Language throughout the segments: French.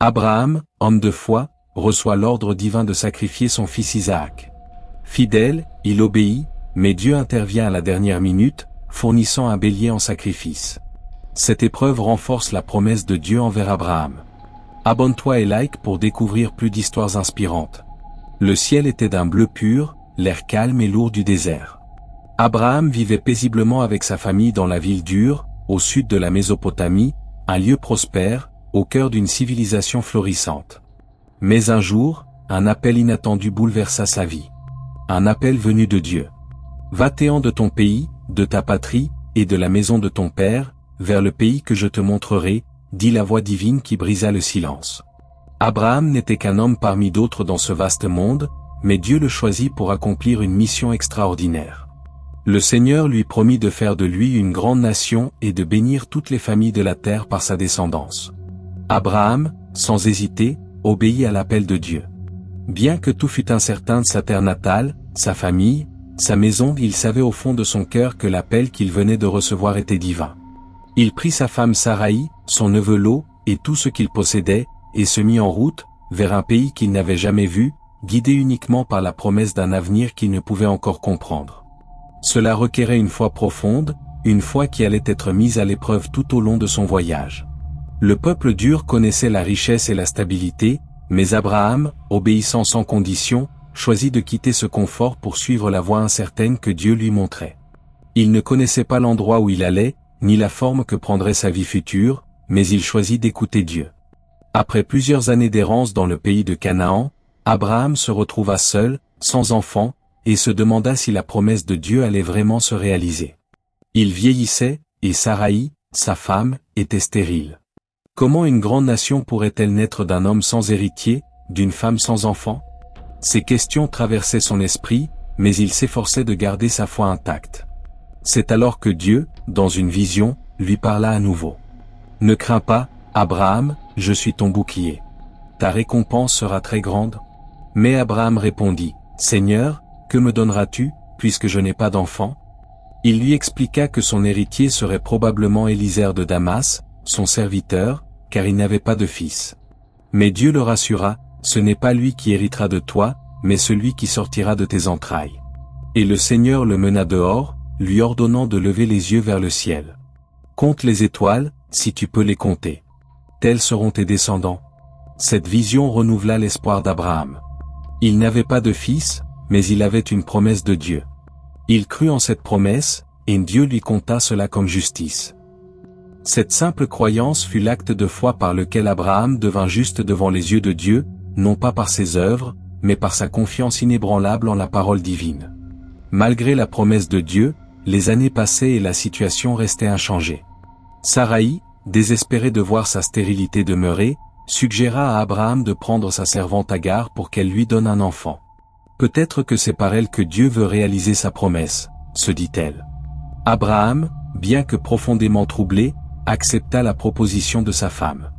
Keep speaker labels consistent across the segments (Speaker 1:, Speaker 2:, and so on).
Speaker 1: Abraham, homme de foi, reçoit l'ordre divin de sacrifier son fils Isaac. Fidèle, il obéit, mais Dieu intervient à la dernière minute, fournissant un bélier en sacrifice. Cette épreuve renforce la promesse de Dieu envers Abraham. Abonne-toi et like pour découvrir plus d'histoires inspirantes. Le ciel était d'un bleu pur, l'air calme et lourd du désert. Abraham vivait paisiblement avec sa famille dans la ville d'Ur, au sud de la Mésopotamie, un lieu prospère, au cœur d'une civilisation florissante. Mais un jour, un appel inattendu bouleversa sa vie. Un appel venu de Dieu. Va-t'en de ton pays, de ta patrie, et de la maison de ton père, vers le pays que je te montrerai, dit la voix divine qui brisa le silence. Abraham n'était qu'un homme parmi d'autres dans ce vaste monde, mais Dieu le choisit pour accomplir une mission extraordinaire. Le Seigneur lui promit de faire de lui une grande nation et de bénir toutes les familles de la terre par sa descendance. Abraham, sans hésiter, obéit à l'appel de Dieu. Bien que tout fût incertain de sa terre natale, sa famille, sa maison, il savait au fond de son cœur que l'appel qu'il venait de recevoir était divin. Il prit sa femme Saraï, son neveu Lot, et tout ce qu'il possédait, et se mit en route, vers un pays qu'il n'avait jamais vu, guidé uniquement par la promesse d'un avenir qu'il ne pouvait encore comprendre. Cela requérait une foi profonde, une foi qui allait être mise à l'épreuve tout au long de son voyage. Le peuple d'Ur connaissait la richesse et la stabilité, mais Abraham, obéissant sans condition, choisit de quitter ce confort pour suivre la voie incertaine que Dieu lui montrait. Il ne connaissait pas l'endroit où il allait, ni la forme que prendrait sa vie future, mais il choisit d'écouter Dieu. Après plusieurs années d'errance dans le pays de Canaan, Abraham se retrouva seul, sans enfant, et se demanda si la promesse de Dieu allait vraiment se réaliser. Il vieillissait, et Saraï, sa femme, était stérile. Comment une grande nation pourrait-elle naître d'un homme sans héritier, d'une femme sans enfant? Ces questions traversaient son esprit, mais il s'efforçait de garder sa foi intacte. C'est alors que Dieu, dans une vision, lui parla à nouveau. « Ne crains pas, Abraham, je suis ton bouclier. Ta récompense sera très grande. » Mais Abraham répondit, « Seigneur, que me donneras-tu, puisque je n'ai pas d'enfant ?» Il lui expliqua que son héritier serait probablement Élisère de Damas, son serviteur, car il n'avait pas de fils. Mais Dieu le rassura, « Ce n'est pas lui qui héritera de toi, mais celui qui sortira de tes entrailles. » Et le Seigneur le mena dehors, lui ordonnant de lever les yeux vers le ciel. « Compte les étoiles, si tu peux les compter. Tels seront tes descendants. » Cette vision renouvela l'espoir d'Abraham. Il n'avait pas de fils, mais il avait une promesse de Dieu. Il crut en cette promesse, et Dieu lui compta cela comme justice. Cette simple croyance fut l'acte de foi par lequel Abraham devint juste devant les yeux de Dieu, non pas par ses œuvres, mais par sa confiance inébranlable en la parole divine. Malgré la promesse de Dieu, les années passaient et la situation restait inchangée. Saraï, désespérée de voir sa stérilité demeurer, suggéra à Abraham de prendre sa servante Agar pour qu'elle lui donne un enfant. Peut-être que c'est par elle que Dieu veut réaliser sa promesse, se dit-elle. Abraham, bien que profondément troublé, accepta la proposition de sa femme.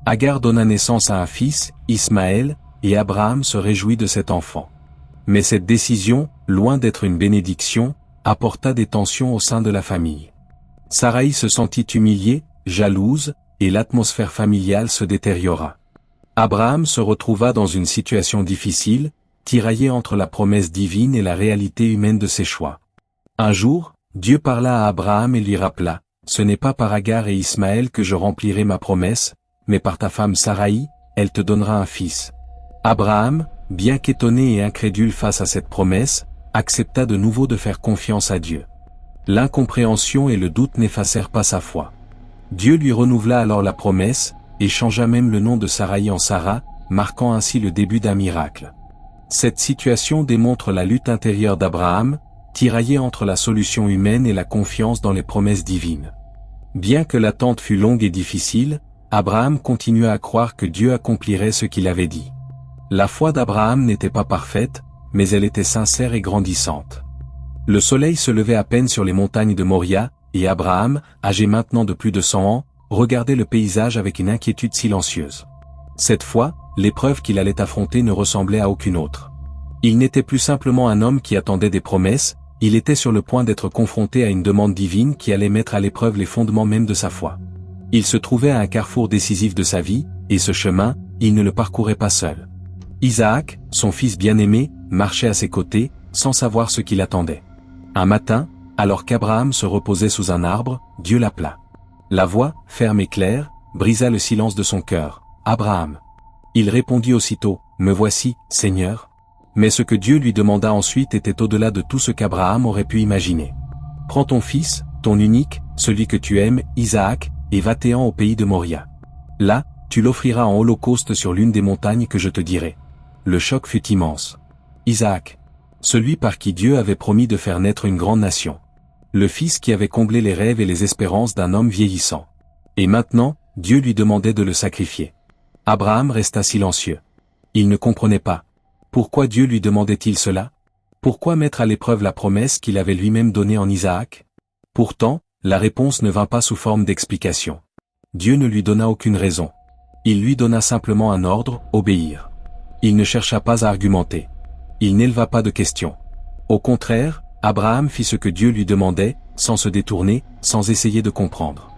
Speaker 1: Agar donna naissance à un fils, Ismaël, et Abraham se réjouit de cet enfant. Mais cette décision, loin d'être une bénédiction, apporta des tensions au sein de la famille. Saraï se sentit humiliée, jalouse, et l'atmosphère familiale se détériora. Abraham se retrouva dans une situation difficile, tiraillé entre la promesse divine et la réalité humaine de ses choix. Un jour, Dieu parla à Abraham et lui rappela, « Ce n'est pas par Agar et Ismaël que je remplirai ma promesse, mais par ta femme Saraï, elle te donnera un fils. » Abraham, bien qu'étonné et incrédule face à cette promesse, accepta de nouveau de faire confiance à Dieu. L'incompréhension et le doute n'effacèrent pas sa foi. Dieu lui renouvela alors la promesse, et changea même le nom de Saraï en Sarah, marquant ainsi le début d'un miracle. Cette situation démontre la lutte intérieure d'Abraham, tiraillé entre la solution humaine et la confiance dans les promesses divines. Bien que l'attente fût longue et difficile, Abraham continua à croire que Dieu accomplirait ce qu'il avait dit. La foi d'Abraham n'était pas parfaite, mais elle était sincère et grandissante. Le soleil se levait à peine sur les montagnes de Moria, et Abraham, âgé maintenant de plus de 100 ans, regardait le paysage avec une inquiétude silencieuse. Cette fois, l'épreuve qu'il allait affronter ne ressemblait à aucune autre. Il n'était plus simplement un homme qui attendait des promesses, il était sur le point d'être confronté à une demande divine qui allait mettre à l'épreuve les fondements même de sa foi. Il se trouvait à un carrefour décisif de sa vie, et ce chemin, il ne le parcourait pas seul. Isaac, son fils bien-aimé, marchait à ses côtés, sans savoir ce qui l'attendait. Un matin, alors qu'Abraham se reposait sous un arbre, Dieu l'appela. La voix, ferme et claire, brisa le silence de son cœur. « Abraham !» Il répondit aussitôt, « Me voici, Seigneur. » Mais ce que Dieu lui demanda ensuite était au-delà de tout ce qu'Abraham aurait pu imaginer. « Prends ton fils, ton unique, celui que tu aimes, Isaac, et va-t'en au pays de Moria. Là, tu l'offriras en holocauste sur l'une des montagnes que je te dirai. » Le choc fut immense. Isaac, celui par qui Dieu avait promis de faire naître une grande nation. Le fils qui avait comblé les rêves et les espérances d'un homme vieillissant. Et maintenant, Dieu lui demandait de le sacrifier. Abraham resta silencieux. Il ne comprenait pas. Pourquoi Dieu lui demandait-il cela? Pourquoi mettre à l'épreuve la promesse qu'il avait lui-même donnée en Isaac? Pourtant, la réponse ne vint pas sous forme d'explication. Dieu ne lui donna aucune raison. Il lui donna simplement un ordre, obéir. Il ne chercha pas à argumenter. Il n'éleva pas de questions. Au contraire, Abraham fit ce que Dieu lui demandait, sans se détourner, sans essayer de comprendre.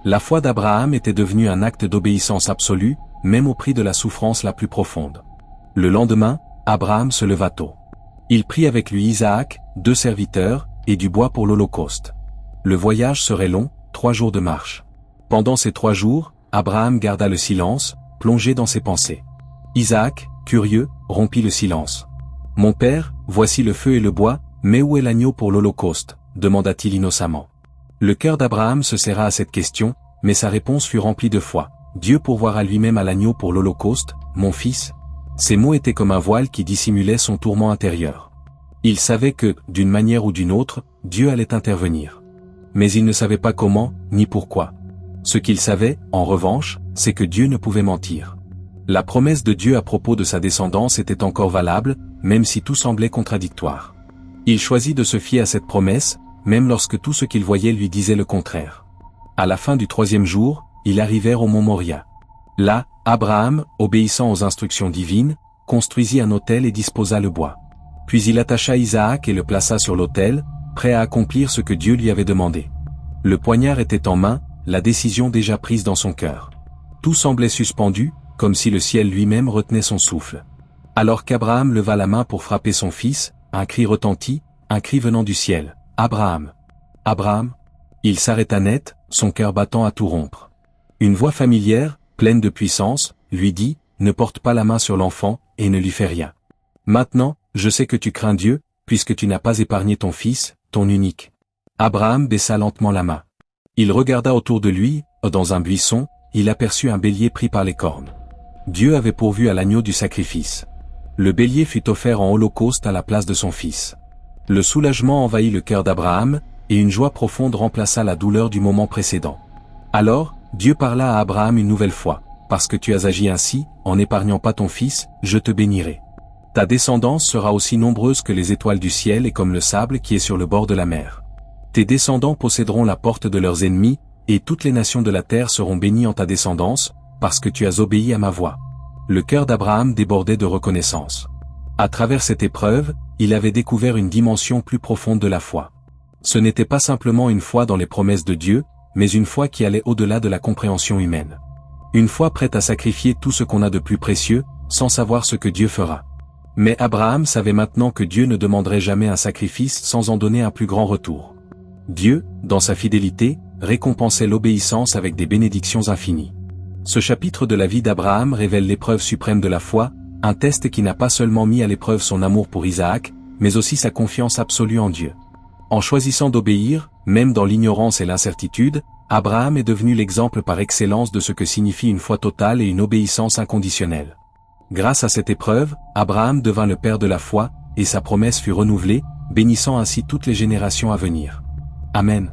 Speaker 1: La foi d'Abraham était devenue un acte d'obéissance absolue, même au prix de la souffrance la plus profonde. Le lendemain, Abraham se leva tôt. Il prit avec lui Isaac, 2 serviteurs, et du bois pour l'Holocauste. Le voyage serait long, 3 jours de marche. Pendant ces 3 jours, Abraham garda le silence, plongé dans ses pensées. Isaac, curieux, rompit le silence. « Mon père, voici le feu et le bois, mais où est l'agneau pour l'Holocauste » demanda-t-il innocemment. Le cœur d'Abraham se serra à cette question, mais sa réponse fut remplie de foi. Dieu pourvoira lui-même à l'agneau pour l'Holocauste, mon fils. Ces mots étaient comme un voile qui dissimulait son tourment intérieur. Il savait que, d'une manière ou d'une autre, Dieu allait intervenir. Mais il ne savait pas comment, ni pourquoi. Ce qu'il savait, en revanche, c'est que Dieu ne pouvait mentir. La promesse de Dieu à propos de sa descendance était encore valable, même si tout semblait contradictoire. Il choisit de se fier à cette promesse, même lorsque tout ce qu'il voyait lui disait le contraire. À la fin du 3e jour, ils arrivèrent au mont Moria. Là, Abraham, obéissant aux instructions divines, construisit un autel et disposa le bois. Puis il attacha Isaac et le plaça sur l'autel, prêt à accomplir ce que Dieu lui avait demandé. Le poignard était en main, la décision déjà prise dans son cœur. Tout semblait suspendu, comme si le ciel lui-même retenait son souffle. Alors qu'Abraham leva la main pour frapper son fils, un cri retentit, un cri venant du ciel. « Abraham! Abraham !» Il s'arrêta net, son cœur battant à tout rompre. Une voix familière, pleine de puissance, lui dit, « Ne porte pas la main sur l'enfant, et ne lui fais rien. Maintenant, je sais que tu crains Dieu, puisque tu n'as pas épargné ton fils, ton unique. » Abraham baissa lentement la main. Il regarda autour de lui, dans un buisson, il aperçut un bélier pris par les cornes. Dieu avait pourvu à l'agneau du sacrifice. Le bélier fut offert en holocauste à la place de son fils. Le soulagement envahit le cœur d'Abraham, et une joie profonde remplaça la douleur du moment précédent. Alors, Dieu parla à Abraham une nouvelle fois. « Parce que tu as agi ainsi, en n'épargnant pas ton fils, je te bénirai. Ta descendance sera aussi nombreuse que les étoiles du ciel et comme le sable qui est sur le bord de la mer. Tes descendants posséderont la porte de leurs ennemis, et toutes les nations de la terre seront bénies en ta descendance, parce que tu as obéi à ma voix. » Le cœur d'Abraham débordait de reconnaissance. À travers cette épreuve, il avait découvert une dimension plus profonde de la foi. Ce n'était pas simplement une foi dans les promesses de Dieu, mais une foi qui allait au-delà de la compréhension humaine. Une foi prête à sacrifier tout ce qu'on a de plus précieux, sans savoir ce que Dieu fera. Mais Abraham savait maintenant que Dieu ne demanderait jamais un sacrifice sans en donner un plus grand retour. Dieu, dans sa fidélité, récompensait l'obéissance avec des bénédictions infinies. Ce chapitre de la vie d'Abraham révèle l'épreuve suprême de la foi, un test qui n'a pas seulement mis à l'épreuve son amour pour Isaac, mais aussi sa confiance absolue en Dieu. En choisissant d'obéir, même dans l'ignorance et l'incertitude, Abraham est devenu l'exemple par excellence de ce que signifie une foi totale et une obéissance inconditionnelle. Grâce à cette épreuve, Abraham devint le père de la foi, et sa promesse fut renouvelée, bénissant ainsi toutes les générations à venir. Amen.